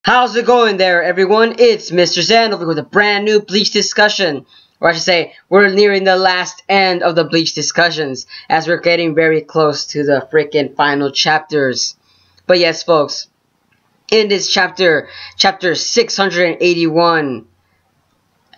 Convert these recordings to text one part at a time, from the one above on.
How's it going there, everyone? It's Mr. Zen over with a brand new Bleach discussion. Or I should say, we're nearing the last end of the Bleach discussions, as we're getting very close to the freaking final chapters. But yes, folks, in this chapter 681,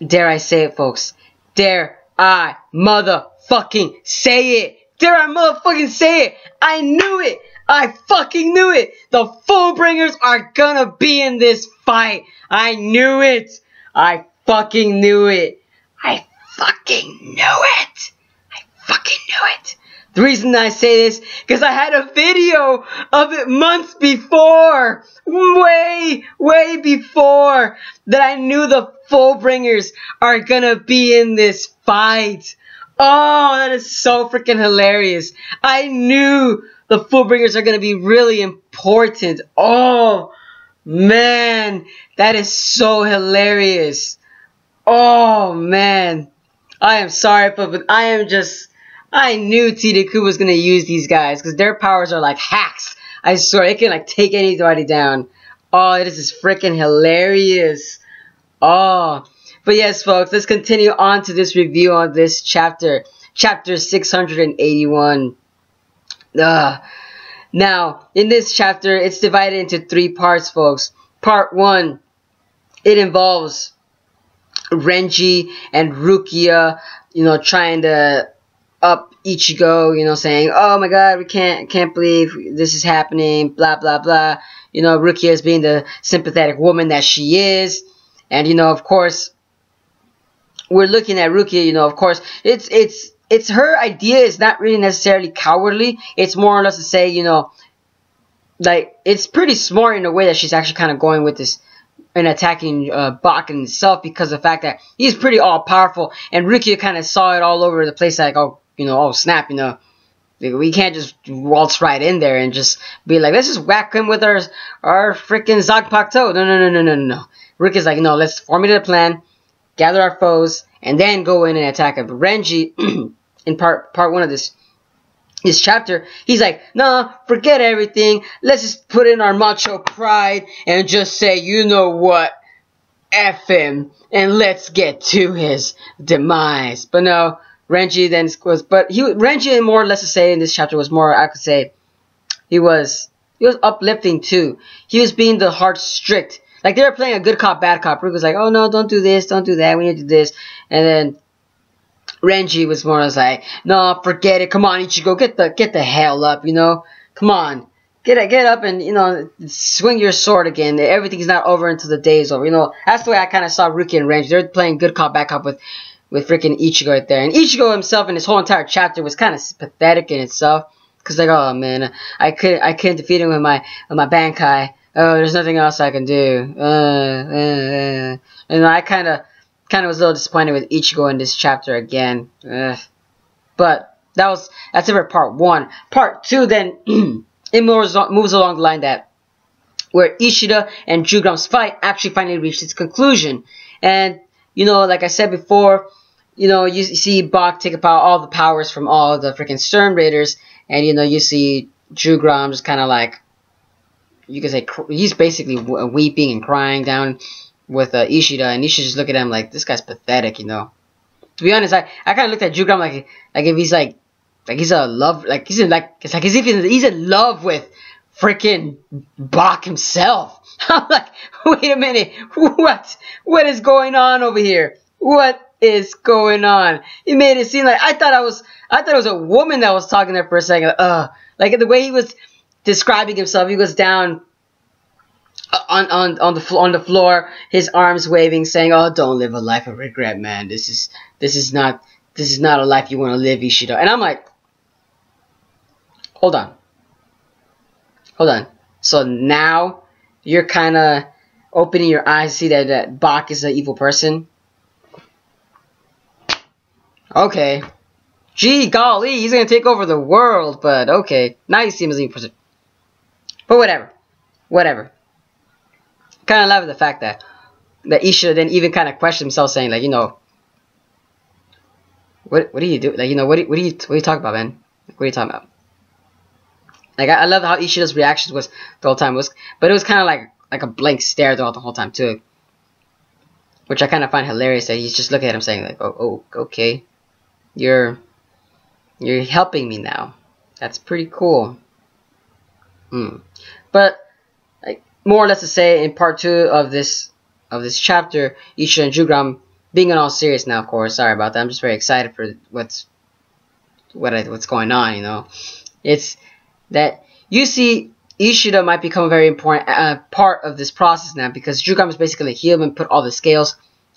dare I say it, folks, dare I motherfucking say it. Dare I motherfucking say it. I knew it. I fucking knew it. The fullbringers are gonna be in this fight. I knew it. I fucking knew it. I fucking knew it. I fucking knew it. The reason I say this, because I had a video of it months before. Way before that I knew the fullbringers are gonna be in this fight. Oh, that is so freaking hilarious. I knew the fullbringers are going to be really important. Oh, man. That is so hilarious. Oh, man. I am sorry, but I knew Tiraku was going to use these guys, because their powers are like hacks. I swear, it can like take anybody down. Oh, this is freaking hilarious. Oh. But yes, folks, let's continue on to this review on this chapter. Chapter 681. Now, in this chapter, it's divided into 3 parts, folks. Part 1, it involves Renji and Rukia, trying to up Ichigo, saying, oh my god, we can't believe this is happening, blah, blah, blah. Rukia is being the sympathetic woman that she is. And, of course, we're looking at Rukia, of course, it's her idea is not really necessarily cowardly. It's more or less to say, like, it's pretty smart in a way that she's actually kind of going with this and attacking Bach in itself, because of the fact that he's pretty all-powerful, and Rukia kind of saw it all over the place, like, oh snap, we can't just waltz right in there and just be like, let's just whack him with our freaking Zanpakuto. No. Rukia's like, no, let's formulate a plan, gather our foes, and then go in and attack him. But Renji, in part 1 of this chapter, he's like, nah, forget everything. Let's just put in our macho pride and just say, you know what? F him, and let's get to his demise. But no, Renji then was, Renji more or less to say in this chapter was more, I could say, he was uplifting too. He was being the hard strict. Like, they were playing a good cop, bad cop. Rick was like, oh no, don't do this, don't do that, we need to do this. And then Renji was more or less like, no, forget it, come on, Ichigo, get the hell up, Come on, get up and, swing your sword again. Everything's not over until the day is over, That's the way I kind of saw Rukia and Renji. They're playing good cop, bad cop with freaking Ichigo right there. And Ichigo himself in his whole entire chapter was kind of pathetic in itself. Cause like, oh man, I couldn't defeat him with my Bankai. Oh, there's nothing else I can do. And I kind of was a little disappointed with Ichigo in this chapter again. But that's it for part 1. Part 2 then it moves along the line that where Ishida and Jugram's fight actually finally reached its conclusion. And like I said before, you see Bach take about all the powers from all the freaking Stern Raiders, and you see Jugram just kind of like, you could say, he's basically weeping and crying down with Ishida, and Ishida just look at him like, this guy's pathetic, To be honest, I kind of looked at Jugram like if he's like he's a love, like he's in like, it's like as if he's in love with freaking Bach himself. I'm like, wait a minute, what is going on over here? What is going on? He made it seem like I thought it was a woman that was talking there for a second. Like the way he was describing himself, he was down on the floor, his arms waving, saying, "Oh, don't live a life of regret, man. This is not a life you want to live, Ishida." And I'm like, hold on. So now you're kind of opening your eyes to see that Bach is an evil person. Okay. Gee golly, he's gonna take over the world, but okay. Now you see him as an evil person. But whatever. Kind of love the fact that Ishida then even kind of questioned himself, saying like, what do you do? Like, what are you talking about, man? What are you talking about? Like, I love how Ishida's reactions was the whole time. But it was kind of like like a blank stare throughout the whole time too, which I kind of find hilarious that he's just looking at him saying like, oh, okay, you're helping me now. That's pretty cool. But like, more or less to say, in part 2 of this chapter, Ishida and Jugram, being in all serious now, of course. Sorry about that. I'm just very excited for what's going on. You know, it's that you see Ishida might become a very important part of this process now, because Jugram is basically healed and put all the scales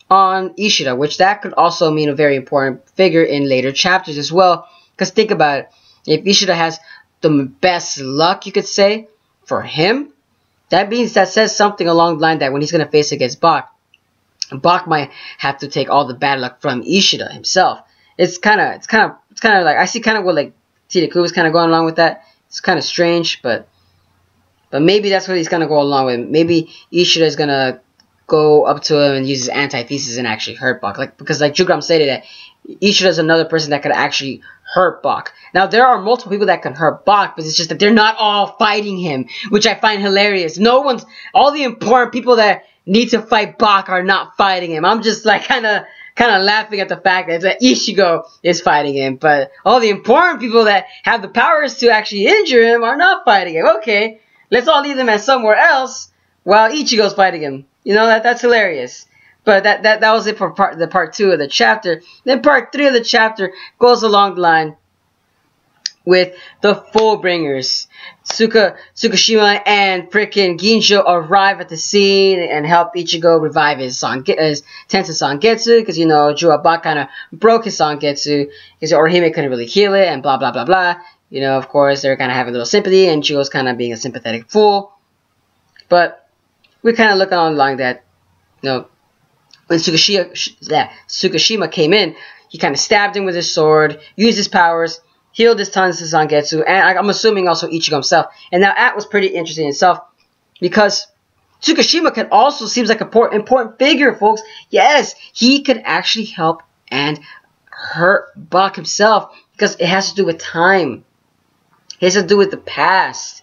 on Ishida, which that could also mean a very important figure in later chapters as well. Because think about it, if Ishida has the best luck, you could say, for him, that says something along the line that when he's going to face against Bach might have to take all the bad luck from Ishida himself. It's kind of like, I see kind of what like Tirakuba's kind of going along with that. It's kind of strange, but maybe that's what he's going to go along with. Maybe Ishida is going to go up to him and use his antithesis and actually hurt Bach. Because like Jugram stated that Ishida is another person that could actually hurt Bach. Now, there are multiple people that can hurt Bach, but it's just that they're not all fighting him, which I find hilarious. All the important people that need to fight Bach are not fighting him. I'm just like kind of laughing at the fact that Ichigo is fighting him, but all the important people that have the powers to actually injure him are not fighting him. Okay, let's all leave them at somewhere else while Ichigo's fighting him. You know, that's hilarious. But that was it for part 2 of the chapter. Then part 3 of the chapter goes along the line with the fullbringers. Tsukishima and frickin' Ginjo arrive at the scene and help Ichigo revive his Tensa Sangetsu, because, you know, Juaba kind of broke his Sangetsu, because Orihime couldn't really heal it, and blah, blah, blah, blah. You know, of course, they're kind of having a little sympathy, and Ichigo's kind of being a sympathetic fool. But we're kind of looking on the line that, you know, when Tsukishima came in, he kind of stabbed him with his sword, used his powers, healed his Tensa Sangetsu, and I'm assuming also Ichigo himself. And now that was pretty interesting in itself, because Tsukishima also seems like an important figure, folks. Yes, he could actually help and hurt Bach himself, because it has to do with time. It has to do with the past.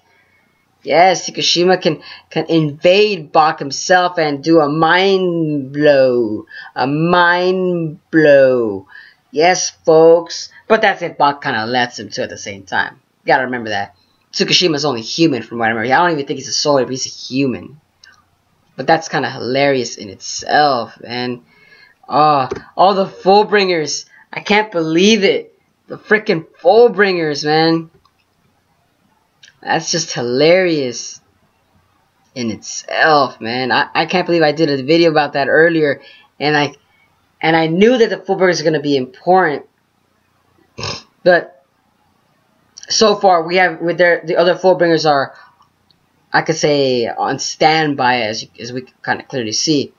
Yes, Tsukishima can invade Bach himself and do a mind blow. A mind blow. Yes, folks. But that's if Bach kind of lets him to at the same time. You gotta remember that. Tsukishima's only human from what I remember. I don't even think he's a soul, but he's a human. But that's kind of hilarious in itself. And, all the fullbringers. I can't believe it. The freaking fullbringers, man. That's just hilarious in itself, man. I can't believe I did a video about that earlier, and I knew that the fullbringers are going to be important, but so far we have the other fullbringers are, I could say, on standby, as we kind of clearly see.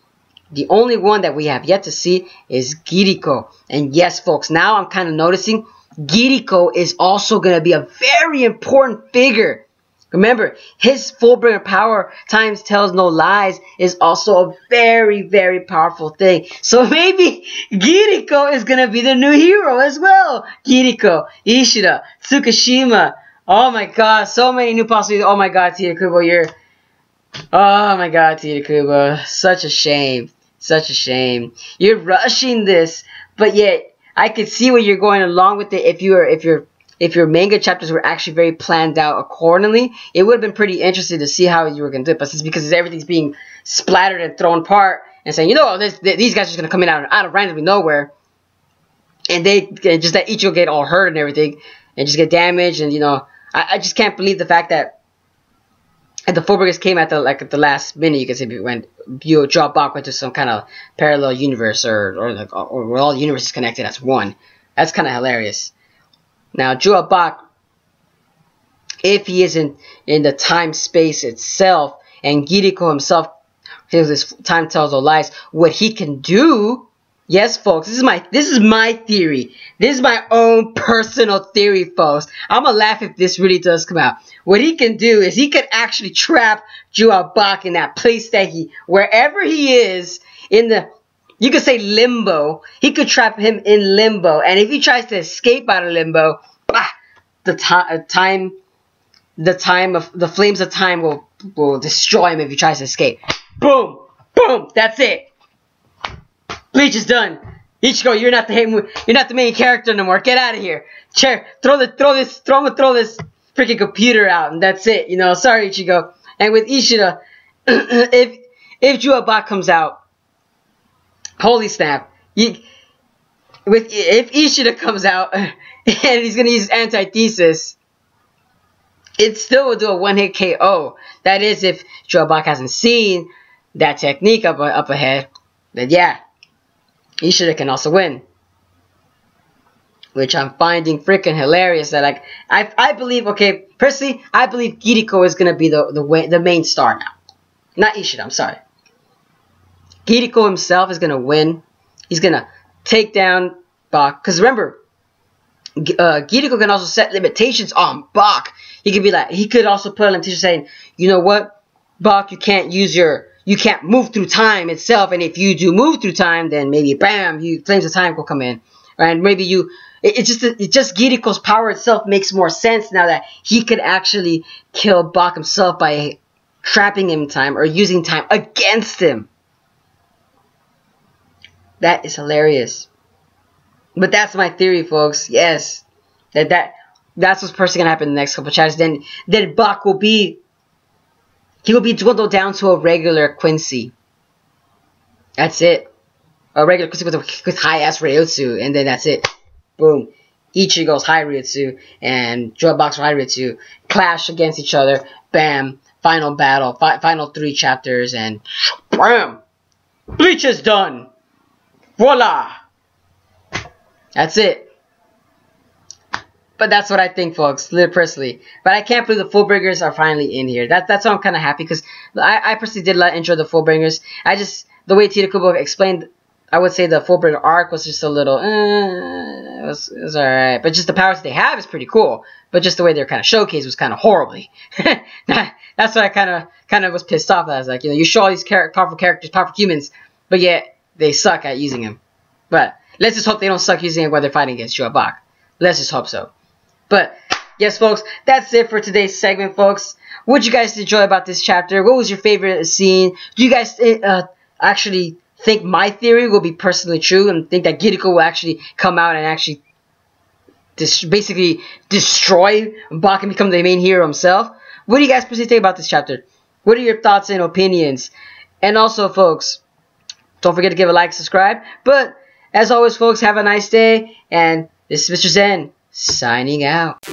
The only one that we have yet to see is Giriko, and yes, folks, now I'm kind of noticing Giriko is also going to be a very important figure. Remember, his fullbringer power times tells no lies is also a very, very powerful thing. So maybe Giriko is going to be the new hero as well. Giriko, Ishida, Tsukishima. Oh my god, so many new possibilities. Oh my god, Tirakubo, oh my god, Tirakubo. Such a shame. Such a shame. You're rushing this, but yet I could see where you're going along with it. If your manga chapters were actually very planned out accordingly, it would have been pretty interesting to see how you were going to do it. But it's because everything's being splattered and thrown apart and saying, you know, these guys are just going to come in out of randomly nowhere, and just let Ichigo get all hurt and everything and just get damaged. And, you know, I just can't believe the fact that the fullbringers came at the last minute. You can say when you drop Bach into some kind of parallel universe or where all universes connected as one. That's kind of hilarious. Now, Jua Bach, if he is in the time space itself, and Giriko himself, his time tells no lies, what he can do. Yes, folks, this is my theory. This is my own personal theory, folks. I'm gonna laugh if this really does come out. What he can do is he could actually trap Jua Bach in that place that wherever he is in the, you could say limbo. He could trap him in limbo, and if he tries to escape out of limbo, the the flames of time will destroy him if he tries to escape. Boom, boom. That's it. Bleach is done. Ichigo, you're not the main character no more. Get out of here. Throw this freaking computer out, and that's it. You know, sorry, Ichigo. And with Ishida, if Juabak comes out, holy snap. If Ishida comes out and he's gonna use antithesis, it still will do a one-hit KO. That is, if Juabak hasn't seen that technique up ahead, then yeah, Ishida can also win. Which I'm finding freaking hilarious. That, like, I believe, okay, personally, I believe Kiriko is gonna be the main star now. Not Ishida, I'm sorry. Kiriko himself is gonna win. He's gonna take down Bach. Because remember, Kiriko can also set limitations on Bach. He could also put a limitation saying, you know what, Bach, you can't move through time itself, and if you do move through time, then maybe bam, flames of time will come in, and maybe it's just Kiriko's power itself makes more sense now that he could actually kill Bach himself by trapping him in time or using time against him. That is hilarious. But that's my theory, folks. Yes, that's what's personally gonna happen in the next couple of chapters. Then Bach will be dwindled down to a regular Quincy. That's it. A regular Quincy with high ass Ryotsu, and then that's it. Boom. Ichigo's high Ryotsu and Juabak's high Ryotsu clash against each other. Bam. Final battle. Final 3 chapters, and bam. Bleach is done. Voila. That's it. But that's what I think, folks, personally. But I can't believe the fullbringers are finally in here. That's why I'm kind of happy, because I personally did enjoy the fullbringers. The way Tita Kubo explained, I would say the fullbringer arc was just a little, it was alright. But just the powers they have is pretty cool. But just the way they're kind of showcased was kind of horribly. That's why I kind of was pissed off. I was like, you know, you show all these powerful characters, powerful humans, but yet they suck at using them. But let's just hope they don't suck using it when they're fighting against Juabak. Let's just hope so. But yes, folks, that's it for today's segment, folks. What did you guys enjoy about this chapter? What was your favorite scene? Do you guys actually think my theory will be personally true, and think that Kiriko will actually come out and actually basically destroy Bach and become the main hero himself? What do you guys personally think about this chapter? What are your thoughts and opinions? And also, folks, don't forget to give a like, subscribe. But as always, folks, have a nice day. And this is Mr. Zen, signing out.